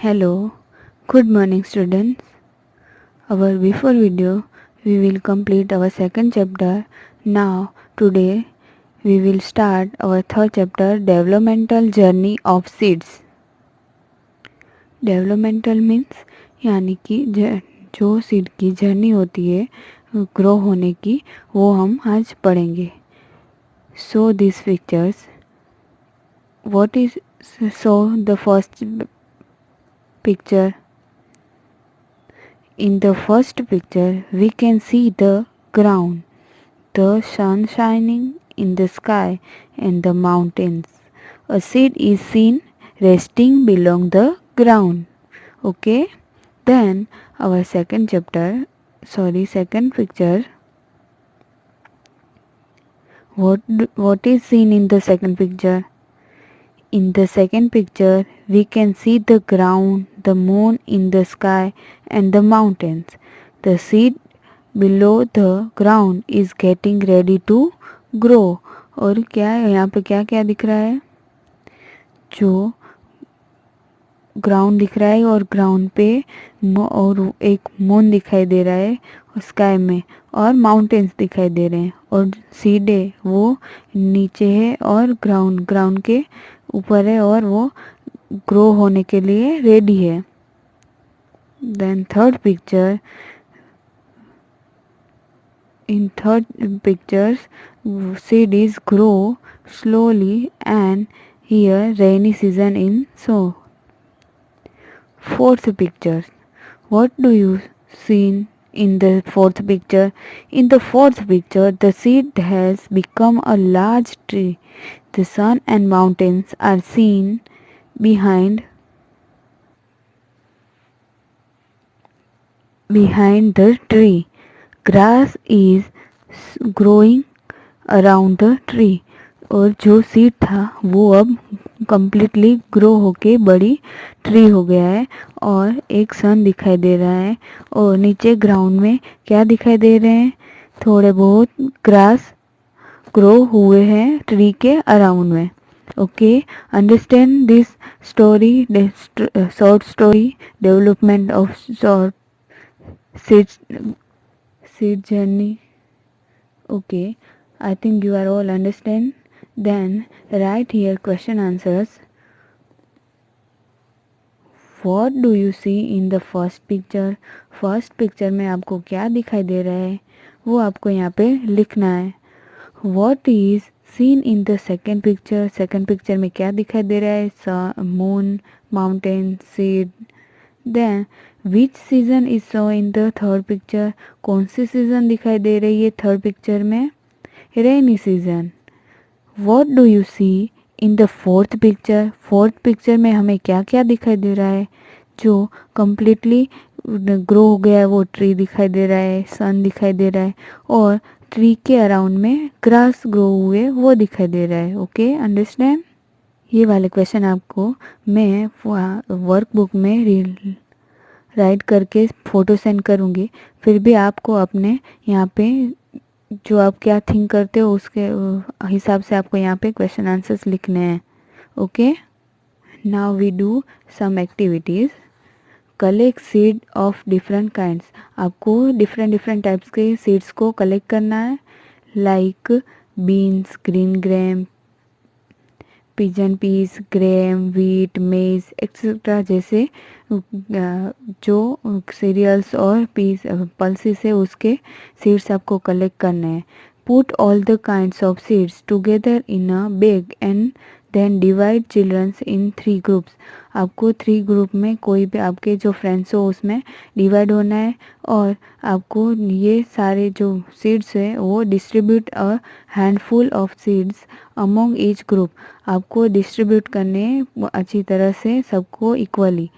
Hello, good morning students. Our before video we will complete our second chapter. Now today we will start our third chapter, developmental journey of seeds. Developmental means यानी कि जो seed की journey होती है grow होने की, वो हम आज पढ़ेंगे. So these pictures, what is so the first picture. In the first picture, we can see the ground, the sun shining in the sky and the mountains. A seed is seen resting below the ground. Okay? Then our second picture. What is seen in the second picture? In the second picture, we can see the ground, the moon in the sky and the mountains. The seed below the ground is getting ready to grow. और क्या है यहाँ पे, क्या क्या दिख रहा है? जो ग्राउंड दिख रहा है और ग्राउंड पे और एक मून दिखाई दे रहा है स्काई में, और माउंटेन्स दिखाई दे रहे हैं, और सीड है वो नीचे है और ग्राउंड के ऊपर है और वो ग्रो होने के लिए रेडी है. Then third picture. In third pictures, seed is grow slowly and here rainy season in so. Fourth picture. What do you see in the fourth picture? In the fourth picture, the seed has become a large tree. The sun and mountains are seen behind the tree. Grass is growing around the tree. और जो seed था वो अब completely grow होके बड़ी tree हो गया है, और एक सन दिखाई दे रहा है, और नीचे ग्राउंड में क्या दिखाई दे रहे हैं? थोड़े बहुत ग्रास ग्रो हुए हैं ट्री के अराउंड में. Okay, understand this story, short story, development of short seed journey. Okay, I think you are all understand. Then write here question answers. What do you see in the first picture? First picture में आपको क्या दिखाई दे रहा है वो आपको यहाँ पे लिखना है. What is seen in the second picture? Second picture में क्या दिखाई दे रहा है? Moon, mountain, seed. Then which season is shown in the third picture? कौन सी सीजन दिखाई दे रही है थर्ड पिक्चर में? Rainy season. What do you see in the fourth picture? Fourth picture में हमें क्या क्या दिखाई दे रहा है? जो कम्प्लीटली ग्रो हो गया है वो ट्री दिखाई दे रहा है, सन दिखाई दे रहा है, और ट्री के अराउंड में ग्रास ग्रो हुए वो दिखाई दे रहा है. Okay, understand. ये वाले क्वेश्चन आपको मैं वर्कबुक में राइट करके फ़ोटो सेंड करूँगी. फिर भी आपको अपने यहाँ पे जो आप क्या थिंक करते हो उसके हिसाब से आपको यहाँ पे क्वेश्चन आंसर्स लिखने हैं. Okay, now we do some activities. Collect seed of different kinds. आपको डिफरेंट टाइप्स के सीड्स को कलेक्ट करना है. Like beans, green gram, pigeon peas, gram, wheat, maize etcetera जैसे जो सीरियल्स और पल्सेस है उसके सीड्स आपको कलेक्ट करने हैं. Put all the kinds of seeds together in a bag and then divide childrens in 3 groups. आपको 3 ग्रुप में कोई भी आपके जो फ्रेंड्स हो उसमें डिवाइड होना है, और आपको ये सारे जो सीड्स है वो distribute a handful of seeds among each group. आपको डिस्ट्रीब्यूट करने अच्छी तरह से सबको equally.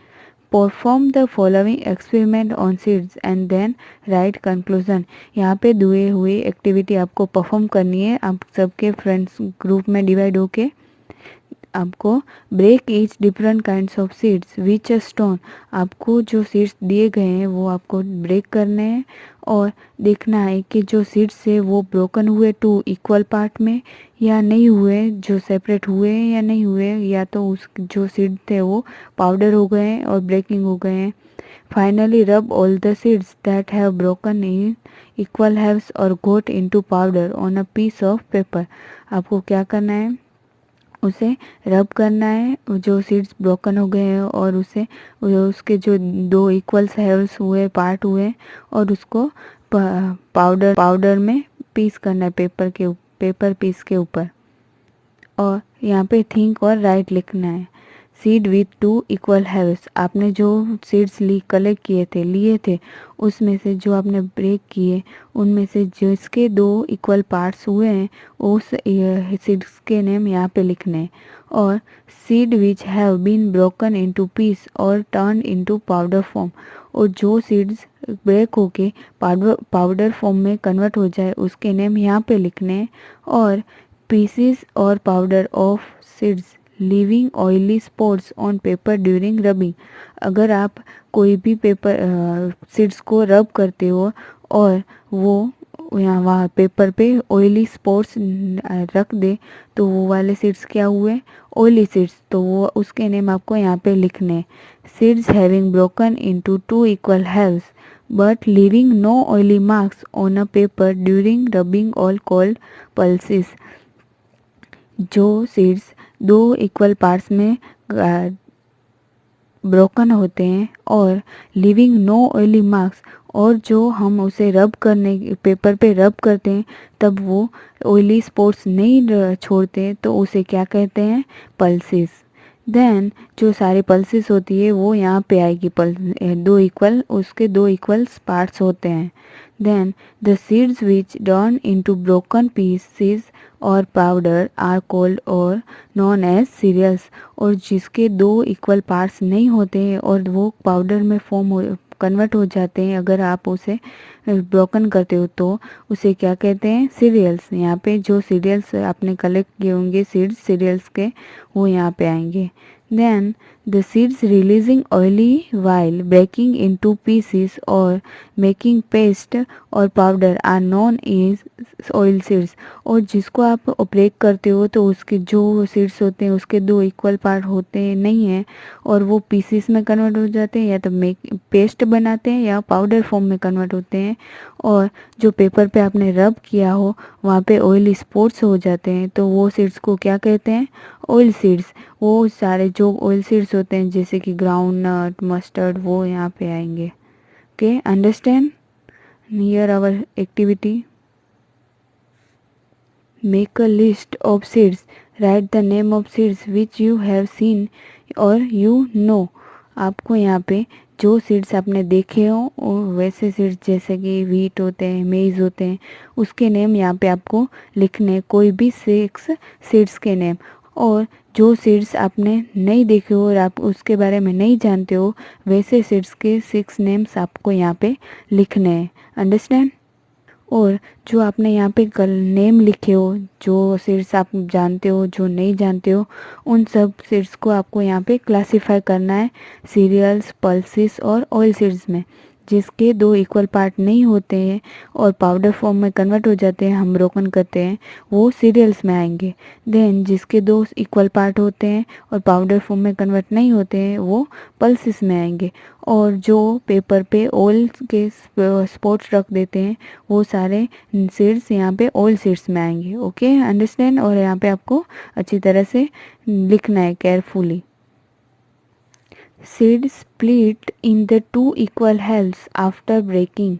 Perform the following experiment on seeds and then write conclusion. यहाँ पे दिए हुए एक्टिविटी आपको परफॉर्म करनी है. आप सबके फ्रेंड्स ग्रुप में डिवाइड होके आपको break each different kinds of seeds with a stone, आपको जो सीड्स दिए गए हैं वो आपको ब्रेक करने हैं और देखना है कि जो सीड्स है वो ब्रोकन हुए टू इक्वल पार्ट में या नहीं हुए, जो सेपरेट हुए हैं या नहीं हुए, या तो उस जो सीड थे वो पाउडर हो गए हैं और ब्रेकिंग हो गए हैं। Finally rub all the seeds that have broken in equal halves और got into powder on a piece of paper. आपको क्या करना है, उसे रब करना है जो सीड्स ब्रोकन हो गए हैं और उसे उसके जो दो इक्वल halves हुए पार्ट हुए और उसको पाउडर में पीस करना है पेपर पीस के ऊपर। और यहाँ पे थिंक और राइट लिखना है। Seed with to equal halves, आपने जो सीड्स कलेक्ट किए थे लिए थे उसमें से जो आपने ब्रेक किए उनमें से जिसके दो इक्वल पार्ट्स हुए हैं उस सीड्स के नेम यहाँ पे लिखने हैं। और seed which have been broken into piece और टर्न इनटू पाउडर फॉर्म, और जो सीड्स ब्रेक होके पाउडर फॉर्म में कन्वर्ट हो जाए उसके नेम यहाँ पे लिखने हैं। और pieces or powder of seeds leaving oily spots on paper during rubbing, अगर आप कोई भी पेपर सीड्स को रब करते हो और वो यहाँ वहाँ पेपर पे ऑयली स्पॉट्स रख दे तो वो वाले सीड्स क्या हुए, ऑयली सीड्स, तो वो उसके नेम आपको यहाँ पे लिखने। Seeds having broken into two equal halves but leaving no oily marks on a paper during rubbing all called pulses, जो सीड्स दो इक्वल पार्ट्स में ब्रोकन होते हैं और लिविंग नो ऑयली मार्क्स, और जो हम उसे रब करने पेपर पे रब करते हैं तब वो ऑयली स्पॉट्स नहीं छोड़ते तो उसे क्या कहते हैं, पल्सेस। देन जो सारी पल्सेस होती है वो यहाँ पे आएगी, उसके दो इक्वल पार्ट्स होते हैं। Then the seeds which turn into broken pieces और पाउडर आर कॉल्ड और नॉन एज सीरियल्स, और जिसके दो इक्वल पार्ट्स नहीं होते हैं और वो पाउडर में कन्वर्ट हो जाते हैं अगर आप उसे ब्रोकन करते हो तो उसे क्या कहते हैं, सीरियल्स। यहाँ पे जो सीरियल्स आपने कलेक्ट किए होंगे सीड्स सीरियल्स के वो यहाँ पे आएंगे। Then the seeds releasing oily while breaking into pieces और मेकिंग पेस्ट और powder are known as oil seeds, और जिसको आप ब्रेक करते हो तो उसके जो सीड्स होते हैं उसके दो इक्वल पार्ट होते हैं नहीं है और वो पीसेस में कन्वर्ट हो जाते हैं या तो पेस्ट बनाते हैं या पाउडर फॉर्म में कन्वर्ट होते हैं, और जो पेपर पे आपने रब किया हो वहाँ पे ऑयली स्पॉट्स हो जाते हैं तो वो सीड्स को क्या कहते हैं, ऑयल सीड्स। वो सारे जो ऑयल सीड्स होते हैं जैसे कि ग्राउंड नट मस्टर्ड वो यहाँ पे आएंगे। Okay, understand. Here our activity, make a list of seeds, write the name of seeds which you have seen or you know। आपको यहाँ पे जो सीड्स आपने देखे हो वैसे सीड्स जैसे कि व्हीट होते हैं मेज होते हैं उसके नेम यहाँ पे आपको लिखने, कोई भी 6 सीड्स के नेम। और जो सीड्स आपने नहीं देखे हो और आप उसके बारे में नहीं जानते हो वैसे सीड्स के 6 नेम्स आपको यहाँ पे लिखने हैं। अंडरस्टैंड। और जो आपने यहाँ पे नेम लिखे हो जो सीड्स आप जानते हो जो नहीं जानते हो उन सब सीड्स को आपको यहाँ पे क्लासिफाई करना है सीरियल्स पल्सेस और ऑयल सीड्स में। जिसके दो इक्वल पार्ट नहीं होते हैं और पाउडर फॉर्म में कन्वर्ट हो जाते हैं हम ब्रोकन करते हैं वो सीरियल्स में आएंगे। देन जिसके दो इक्वल पार्ट होते हैं और पाउडर फॉर्म में कन्वर्ट नहीं होते हैं वो पल्सेस में आएंगे। और जो पेपर पे ऑयल के स्पॉट्स रख देते हैं वो सारे सीड्स यहाँ पे ऑयल सीड्स में आएंगे। Okay, understand. और यहाँ पे आपको अच्छी तरह से लिखना है carefully. Seed split in the two equal halves after breaking,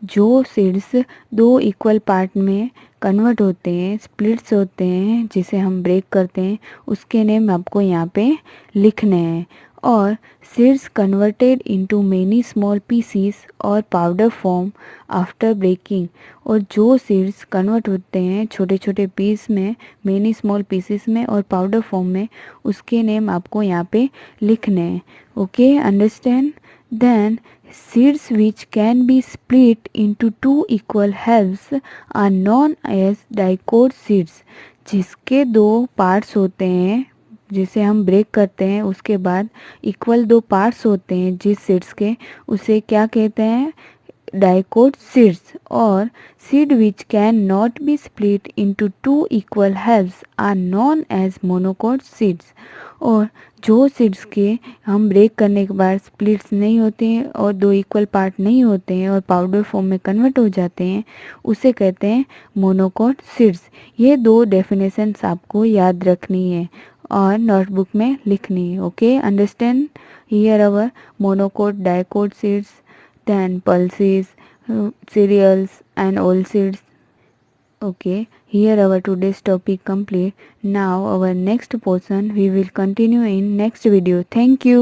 जो सीड्स दो इक्वल पार्ट में कन्वर्ट होते हैं स्प्लिट्स होते हैं जिसे हम ब्रेक करते हैं उसके नेम आपको यहाँ पे लिखने हैं। और seeds converted into many small pieces और पाउडर फॉर्म आफ्टर ब्रेकिंग, और जो सीड्स कन्वर्ट होते हैं छोटे छोटे पीस में मेनी स्मॉल पीसेस में और पाउडर फॉर्म में उसके नेम आपको यहाँ पे लिखने हैं। Okay, understand. Then seeds which can be split into two equal halves are known as dicot seeds, जिसके दो पार्ट्स होते हैं जिसे हम ब्रेक करते हैं उसके बाद इक्वल दो पार्ट्स होते हैं जिस सीड्स के, उसे क्या कहते हैं, डाइकोट सीड्स. और seed which can not be split into two equal halves are known as monocot seeds. और जो सीड्स के हम ब्रेक करने के बाद स्प्लिट्स नहीं होते हैं और दो इक्वल पार्ट नहीं होते हैं और पाउडर फॉर्म में कन्वर्ट हो जाते हैं, उसे कहते हैं मोनोकोट सीड्स. ये दो डेफिनेशंस आपको याद रखनी है और नोटबुक में लिखनी है. Okay, understand? Here our monocot, dicot seeds, then pulses, cereals and oilseeds. Okay, here our today's topic complete. Now our next portion we will continue in next video. Thank you.